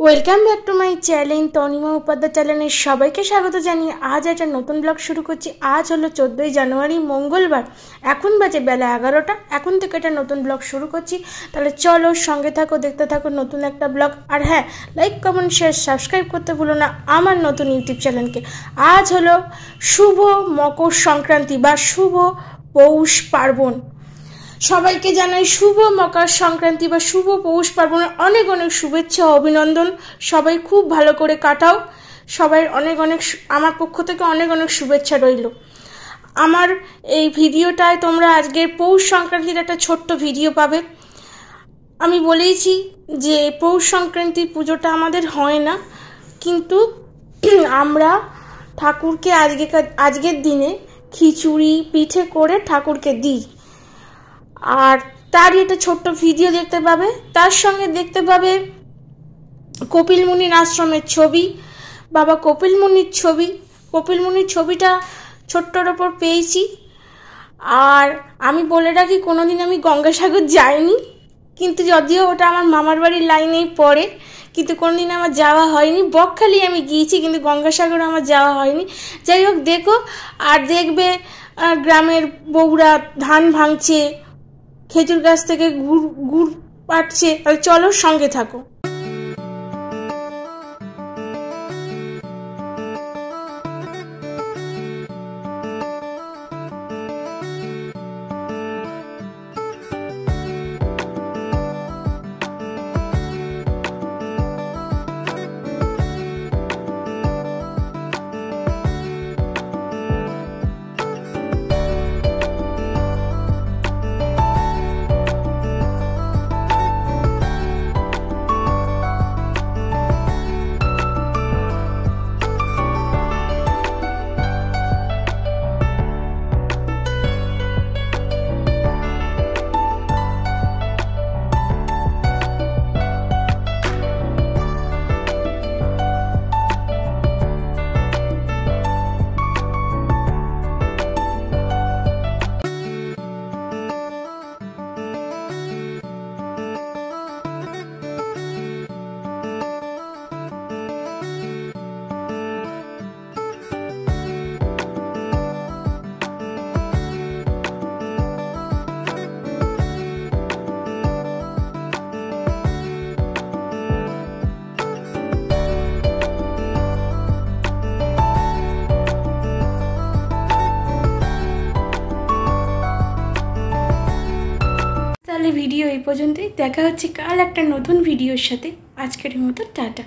Welcome back to my channel Tanima Upadhyay চ্যানেলে সবাইকে স্বাগত জানিয়ে আজ একটা নতুন ব্লগ শুরু করছি। আজ হলো 14ই জানুয়ারি মঙ্গলবার, এখন বাজে বেলা 11টা। এখন থেকে একটা নতুন ব্লগ শুরু করছি, তাহলে চলো সঙ্গে থাকো, দেখতে থাকো নতুন একটা ব্লগ। আর হ্যাঁ, লাইক কমেন্ট শেয়ার সাবস্ক্রাইব করতে ভুলো না আমার নতুন ইউটিউব চ্যানেলকে। আজ হলো শুভ মকর সংক্রান্তি বা শুভ পৌষ পার্বণ। সবাইকে জানাই শুভ মকর সংক্রান্তি বা শুভ পৌষ পার্বণের অনেক অনেক শুভেচ্ছা ও অভিনন্দন। সবাই খুব ভালো করে কাটাও। সবাই অনেক অনেক আমার পক্ষ থেকে অনেক অনেক শুভেচ্ছা রইল। আমার এই ভিডিওটায় তোমরা আজকের পৌষ সংক্রান্তির একটা ছোট্ট ভিডিও পাবে। আমি বলেইছি যে পৌষ সংক্রান্তির পুজোটা আমাদের হয় না, কিন্তু আমরা ঠাকুরকে আজকের দিনে খিচুড়ি পিঠে করে ঠাকুরকে দিই। আর তারই একটা ছোট্ট ভিডিও দেখতে পাবে। তার সঙ্গে দেখতে পাবে কপিল মুনির আশ্রমের ছবি, বাবা কপিল মুনির ছবি। কপিল মুনির ছবিটা ছোট্টর ওপর পেয়েছি। আর আমি বলে রাখি, কোনোদিন আমি গঙ্গাসাগর যাইনি, কিন্তু যদিও ওটা আমার মামার বাড়ির লাইনেই পড়ে, কিন্তু কোনোদিন আমার যাওয়া হয়নি। বকখালি আমি গিয়েছি, কিন্তু গঙ্গাসাগর আমার যাওয়া হয়নি। যাই হোক, দেখো আর দেখবে গ্রামের বউরা ধান ভাঙছে, খেজুর গাছ থেকে গুড় পাটছে। তাহলে চলো সঙ্গে থাকো। তাহলে ভিডিও এই পর্যন্তই। দেখা হচ্ছে কাল একটা নতুন ভিডিওর সাথে। আজকের মতো টাটা।